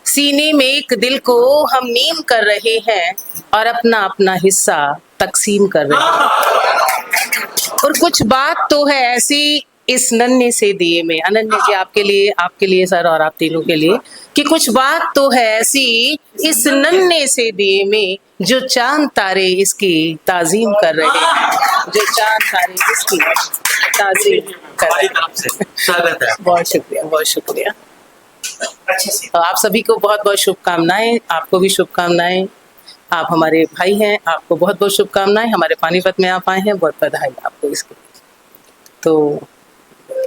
सीने में एक दिल को हम नीम कर रहे हैं और अपना अपना हिस्सा तकसीम कर रहे हैं। और कुछ बात तो है ऐसी इस नन्हे से दिए में, अनन्या जी आपके लिए सर और आप तीनों के लिए, कि कुछ बात तो है ऐसी इस नन्हे से दिए में जो चांद तारे इसकी ताजीम कर रहे हैं, जो चांद तारे इसकी ताजीम कर रहे हैं। स्वागत है। बहुत शुक्रिया, बहुत शुक्रिया। तो आप सभी को बहुत बहुत शुभकामनाएं, आपको भी शुभकामनाएं। आप हमारे भाई हैं, आपको बहुत बहुत शुभकामनाएं। हमारे पानीपत में आप आए हैं, बहुत बधाई आपको इसके लिए। तो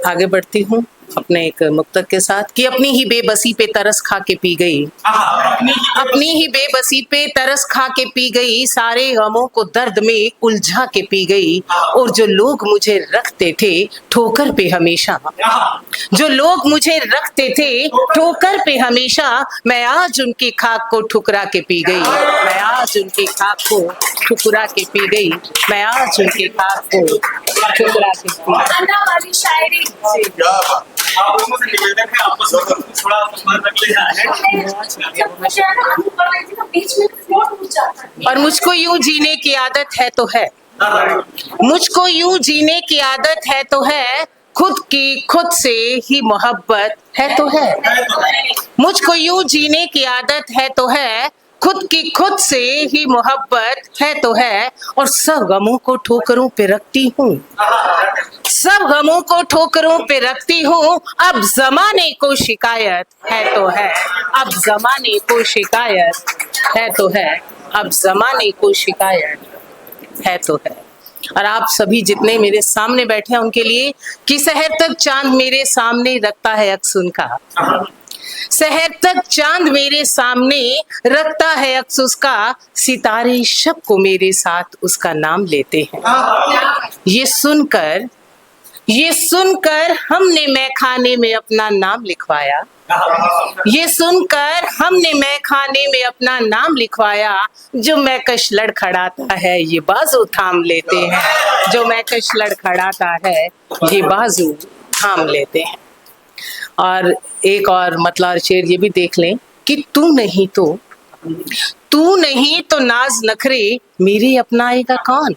आगे बढ़ती हूँ अपने एक मुक्तक के साथ कि अपनी ही बेबसी पे तरस खा के पी गई, अपनी ही बेबसी पे तरस खा के पी गई, सारे गमों को दर्द में उलझा के पी गई। और जो लोग मुझे रखते थे ठोकर पे हमेशा, जो लोग मुझे रखते थे ठोकर पे हमेशा, मैं आज उनकी खाक को ठुकरा के पी गई, मैं आज उनकी खाक को ठुकरा के पी गई, मैं आज उनकी खाक को ठुकरा के पी गई। शायरी आप लोगों से निवेदन है, आपको थोड़ा रख ले जाए। और मुझको यूं जीने की आदत है तो है, मुझको यूं जीने की आदत है तो है, खुद की खुद से ही मोहब्बत है तो है, मुझको यूं जीने की आदत है तो है, खुद की खुद से ही मोहब्बत है तो है। और सब गमों को ठोकरों पे रखती हूँ, सब गमों को ठोकरों पे रखती हूँ, अब जमाने को शिकायत है तो है, अब जमाने को शिकायत है तो है, अब जमाने को शिकायत है तो है। और आप सभी जितने मेरे सामने बैठे हैं उनके लिए कि शहर तक चांद मेरे सामने रखता है अक्स उनका, शहर तक चांद मेरे सामने रखता है अक्स उसका, सितारे शब को मेरे साथ उसका नाम लेते हैं। ये सुनकर हमने मैखाने में अपना नाम लिखवाया, ये सुनकर हमने मैखाने में अपना नाम लिखवाया, जो मैकश लड़खड़ाता है ये बाजू थाम लेते हैं, जो मैकश लड़खड़ाता है ये बाजू थाम लेते हैं। और एक और मतलब शेर ये भी देख लें कि तू नहीं तो नाज नखरे मेरे अपनाएगा कौन,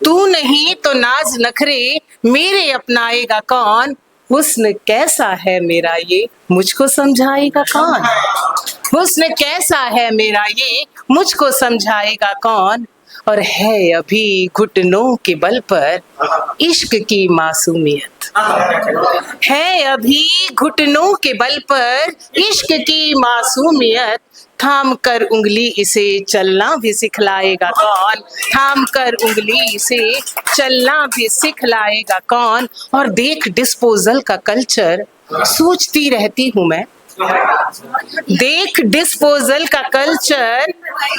तू नहीं तो नाज नखरे मेरे अपनाएगा कौन, हुस्न कैसा है मेरा ये मुझको समझाएगा कौन, हुस्न कैसा है मेरा ये मुझको समझाएगा कौन। और है अभी घुटनों के बल पर इश्क की मासूमियत, है अभी घुटनों के बल पर इश्क की मासूमियत, थाम कर उंगली इसे चलना भी सिखलाएगा कौन, थाम कर उंगली इसे चलना भी सिखलाएगा कौन। और देख डिस्पोजल का कल्चर सोचती रहती हूँ मैं, देख डिस्पोजल का कल्चर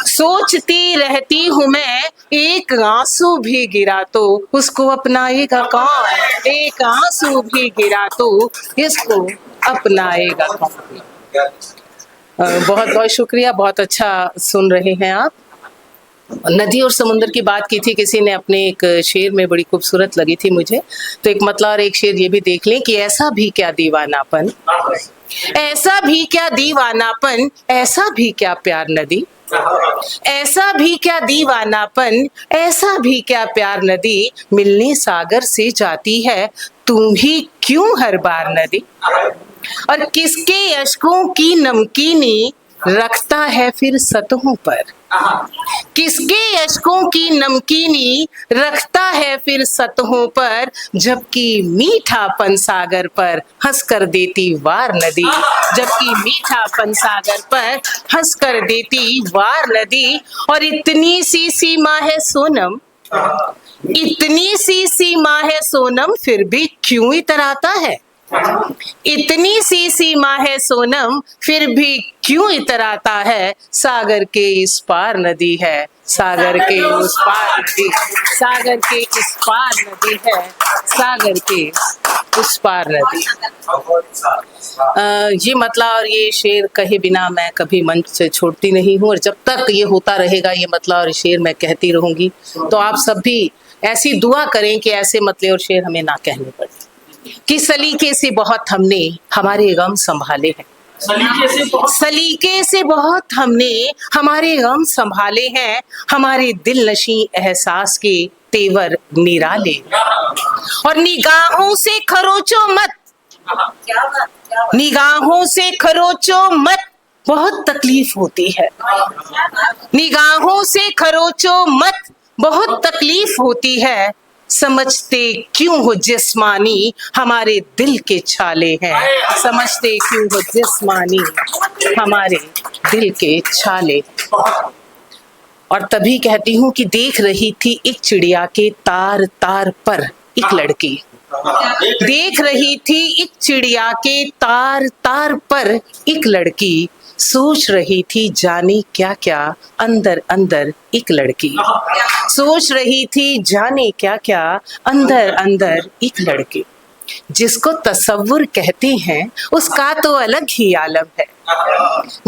सोचती रहती हूँ मैं, एक आंसू भी गिरा तो उसको अपनाएगा कौन, एक आंसू भी गिरा तो इसको अपनाएगा कौन। बहुत बहुत शुक्रिया, बहुत अच्छा सुन रहे हैं आप। नदी और समुद्र की बात की थी किसी ने अपने एक शेर में, बड़ी खूबसूरत लगी थी मुझे, तो एक मतलब और एक शेर ये भी देख लें कि ऐसा भी क्या दीवानापन, ऐसा भी क्या दीवानापन, ऐसा भी क्या प्यार नदी, ऐसा भी क्या दीवानापन, ऐसा भी क्या प्यार नदी, मिलने सागर से जाती है तुम ही क्यों हर बार नदी। और किसके अश्कों की नमकीनी रखता है फिर सतहों पर, किसके अश्कों की नमकीनी रखता है फिर सतहों पर, जबकि मीठापन सागर पर हंस कर देती वार नदी, जबकि मीठापन सागर पर हंस कर देती वार नदी। और इतनी सी सीमा है सोनम, इतनी सी सीमा है सोनम, फिर भी क्यों इतराता है, इतनी सी सीमा है सोनम, फिर भी क्यों इतराता है, सागर के इस पार नदी है, सागर के उस पार नदी, सागर के इस पार नदी है, सागर के उस पार नदी। ये मतलब और ये शेर कहे बिना मैं कभी मंच से छोड़ती नहीं हूँ, और जब तक ये होता रहेगा ये मतलब और शेर मैं कहती रहूंगी। तो आप सब भी ऐसी दुआ करें कि ऐसे मतले और शेर हमें ना कहने पड़े, कि सलीके से बहुत हमने हमारे गम संभाले हैं, सलीके से बहुत हमने हमारे गम संभाले हैं, हमारे दिल नशी एहसास के तेवर निराले। और निगाहों से खरोचो मत, निगाहों से खरोचो मत, बहुत तकलीफ होती है। निगाहों से खरोचो मत, बहुत तकलीफ होती है। समझते क्यों हो जिस्मानी हमारे दिल के छाले हैं, समझते क्यों हो जिस्मानी हमारे दिल के छाले। और तभी कहती हूँ कि देख रही थी एक चिड़िया के तार तार पर एक लड़की, देख रही थी एक चिड़िया के तार तार पर एक लड़की, सोच रही थी जाने क्या क्या अंदर अंदर एक लड़की, सोच रही थी जाने क्या क्या अंदर अंदर एक लड़की। जिसको तसव्वुर कहते हैं उसका तो अलग ही आलम है,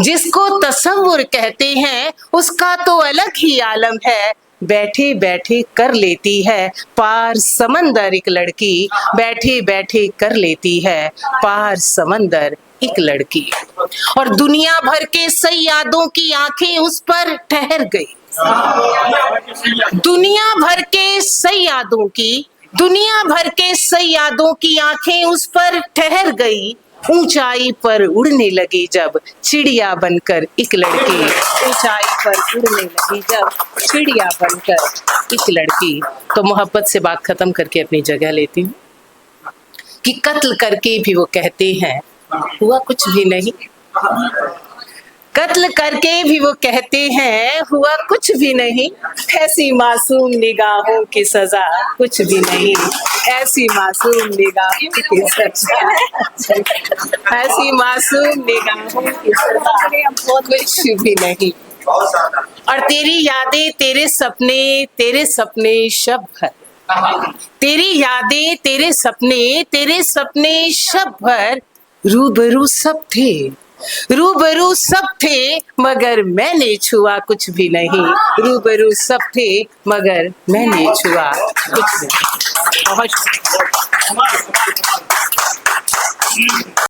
जिसको तसव्वुर कहते हैं उसका तो अलग ही आलम है। बैठे बैठे कर लेती है पार समंदर एक लड़की, बैठे बैठे कर लेती है पार समंदर एक लड़की। और दुनिया भर के सयादों की आंखें उस पर ठहर गई, दुनिया भर के सयादों की, दुनिया भर के सयादों की आंखें उस पर ठहर गई। ऊंचाई पर उड़ने लगी जब चिड़िया बनकर एक लड़की, ऊंचाई पर उड़ने लगी जब चिड़िया बनकर एक लड़की। तो मोहब्बत से बात खत्म करके अपनी जगह लेती हूँ कि कत्ल करके भी वो कहते हैं हुआ कुछ भी नहीं, कत्ल करके भी वो कहते हैं हुआ कुछ भी नहीं। ऐसी मासूम निगाहों की सजा कुछ भी नहीं, ऐसी मासूम निगाहों की सजा, ऐसी मासूम निगाहों की सजा कुछ भी नहीं। और तेरी यादें तेरे सपने शब भर, तेरी यादें तेरे सपने शब भर। रूबरू सब थे, रूबरू सब थे मगर मैंने छुआ कुछ भी नहीं, रूबरू सब थे मगर मैंने छुआ कुछ भी नहीं। बहुत